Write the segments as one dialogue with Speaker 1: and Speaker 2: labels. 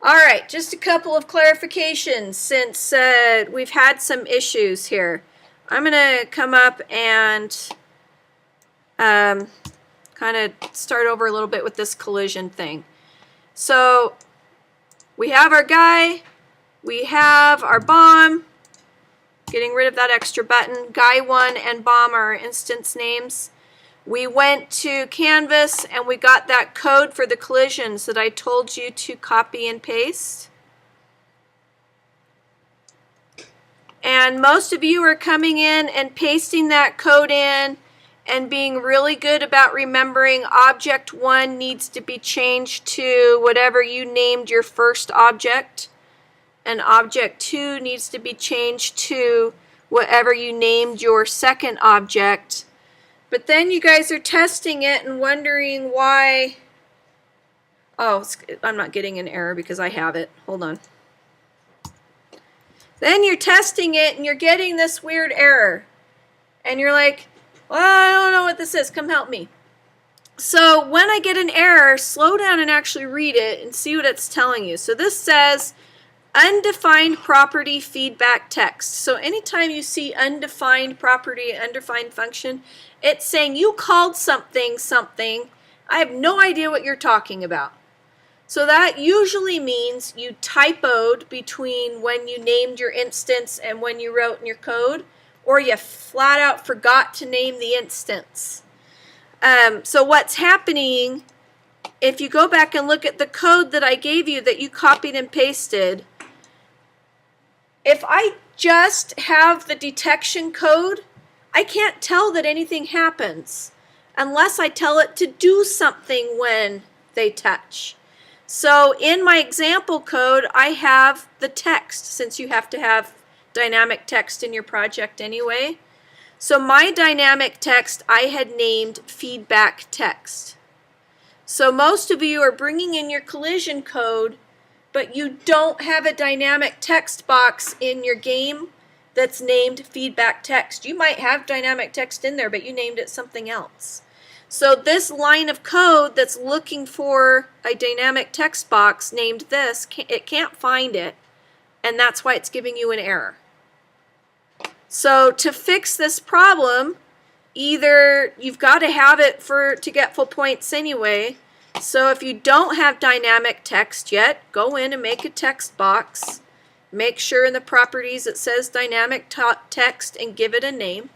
Speaker 1: All right, just a couple of clarifications since we've had some issues here. I'm going to come up and kind of start over a little bit with this collision thing. So we have our guy, we have our bomb, getting rid of that extra button. Guy1 and bomb are our instance names. We went to Canvas and we got that code for the collisions that I told you to copy and paste. And most of you are coming in and pasting that code in and being really good about remembering object 1 needs to be changed to whatever you named your first object, and object 2 needs to be changed to whatever you named your second object. But then you guys are testing it and wondering why. Oh, I'm not getting an error because I have it. Hold on. Then you're testing it and you're getting this weird error. And you're like, well, I don't know what this is. Come help me. So when I get an error, slow down and actually read it and see what it's telling you. So this says undefined property feedback text. So anytime you see undefined property, undefined function, it's saying you called something. I have no idea what you're talking about. So that usually means you typoed between when you named your instance and when you wrote in your code, or you flat out forgot to name the instance. So what's happening, if you go back and look at the code that I gave you that you copied and pasted, if I just have the detection code, I can't tell that anything happens unless I tell it to do something when they touch. So in my example code, I have the text, since you have to have dynamic text in your project anyway. So my dynamic text I had named feedback text. So most of you are bringing in your collision code, but you don't have a dynamic text box in your game that's named feedback text. You might have dynamic text in there, but you named it something else. So this line of code that's looking for a dynamic text box named this, it can't find it, and that's why it's giving you an error. So to fix this problem, either you've got to have it to get full points anyway. So if you don't have dynamic text yet, go in and make a text box. Make sure in the properties it says dynamic text and give it a name.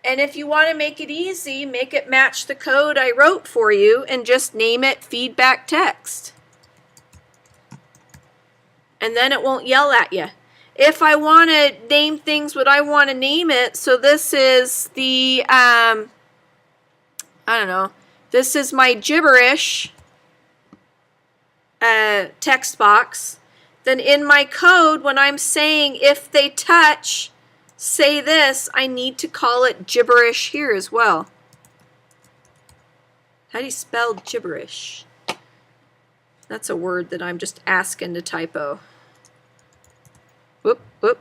Speaker 1: And if you want to make it easy, make it match the code I wrote for you and just name it feedback text. And then it won't yell at you. If I want to name things what I want to name it, so this is the, I don't know, this is my gibberish text box. Then in my code, when I'm saying if they touch, say this, I need to call it gibberish here as well. How do you spell gibberish? That's a word that I'm just asking to typo. Whoop, whoop.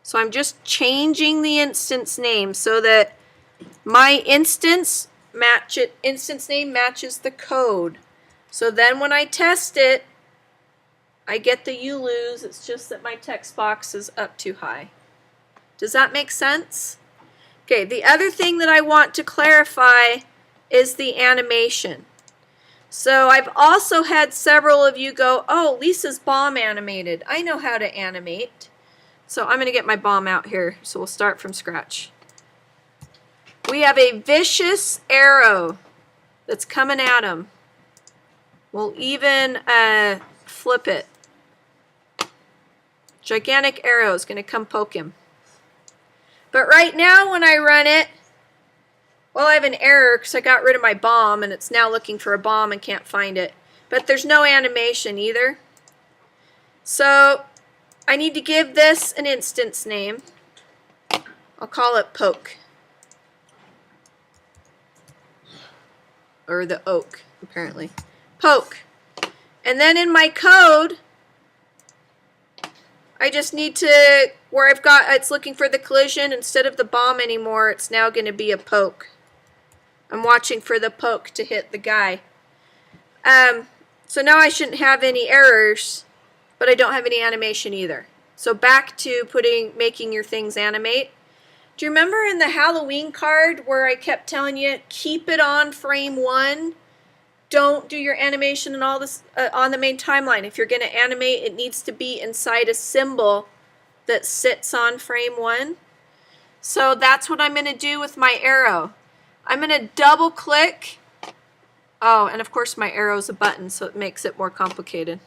Speaker 1: So I'm just changing the instance name so that my instance name matches the code. So then when I test it, I get the you lose. It's just that my text box is up too high. Does that make sense? Okay, the other thing that I want to clarify is the animation. So I've also had several of you go, oh, Lisa's bomb animated. I know how to animate. So I'm going to get my bomb out here. So we'll start from scratch. We have a vicious arrow that's coming at him. We'll even flip it. Gigantic arrow is going to come poke him. But right now when I run it, well, I have an error because I got rid of my bomb and it's now looking for a bomb and can't find it. But there's no animation either. So I need to give this an instance name. I'll call it poke. Or the oak, apparently. Poke. And then in my code, I just need to, where I've got, it's looking for the collision, instead of the bomb anymore, it's now going to be a poke. I'm watching for the poke to hit the guy. So now I shouldn't have any errors, but I don't have any animation either. So back to making your things animate. Do you remember in the Halloween card where I kept telling you, keep it on frame 1? Don't do your animation and all this on the main timeline. If you're going to animate, it needs to be inside a symbol that sits on frame 1. So that's what I'm going to do with my arrow. I'm going to double click. Oh, and of course my arrow is a button, so it makes it more complicated.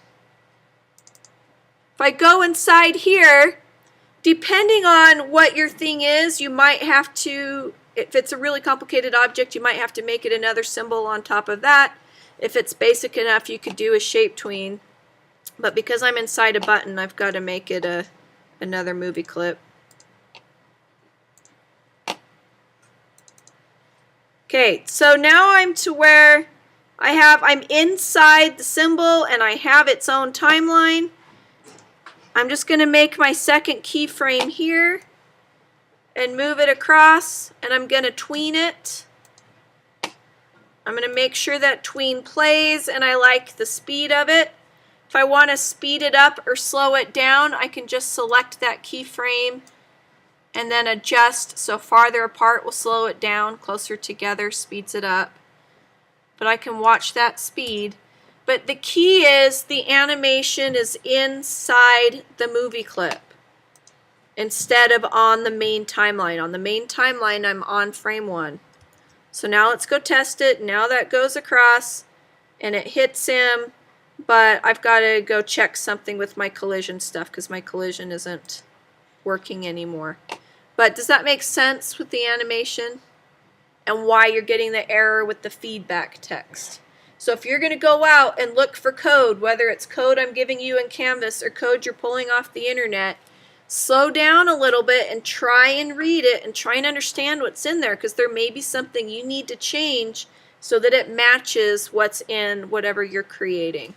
Speaker 1: If I go inside here, depending on what your thing is, you might have to, if it's a really complicated object, you might have to make it another symbol on top of that. If it's basic enough, you could do a shape tween. But because I'm inside a button, I've got to make it another movie clip. Okay, so now I'm to where I'm inside the symbol and I have its own timeline. I'm just going to make my second keyframe here and move it across, and I'm going to tween it. I'm going to make sure that tween plays and I like the speed of it. If I want to speed it up or slow it down, I can just select that keyframe and then adjust. So farther apart will slow it down, closer together speeds it up. But I can watch that speed. But the key is the animation is inside the movie clip instead of on the main timeline. On the main timeline, I'm on frame 1. So now let's go test it. Now that goes across and it hits him, but I've got to go check something with my collision stuff because my collision isn't working anymore. But does that make sense with the animation and why you're getting the error with the feedback text? So if you're going to go out and look for code, whether it's code I'm giving you in Canvas or code you're pulling off the internet, slow down a little bit and try and read it and try and understand what's in there, because there may be something you need to change so that it matches what's in whatever you're creating.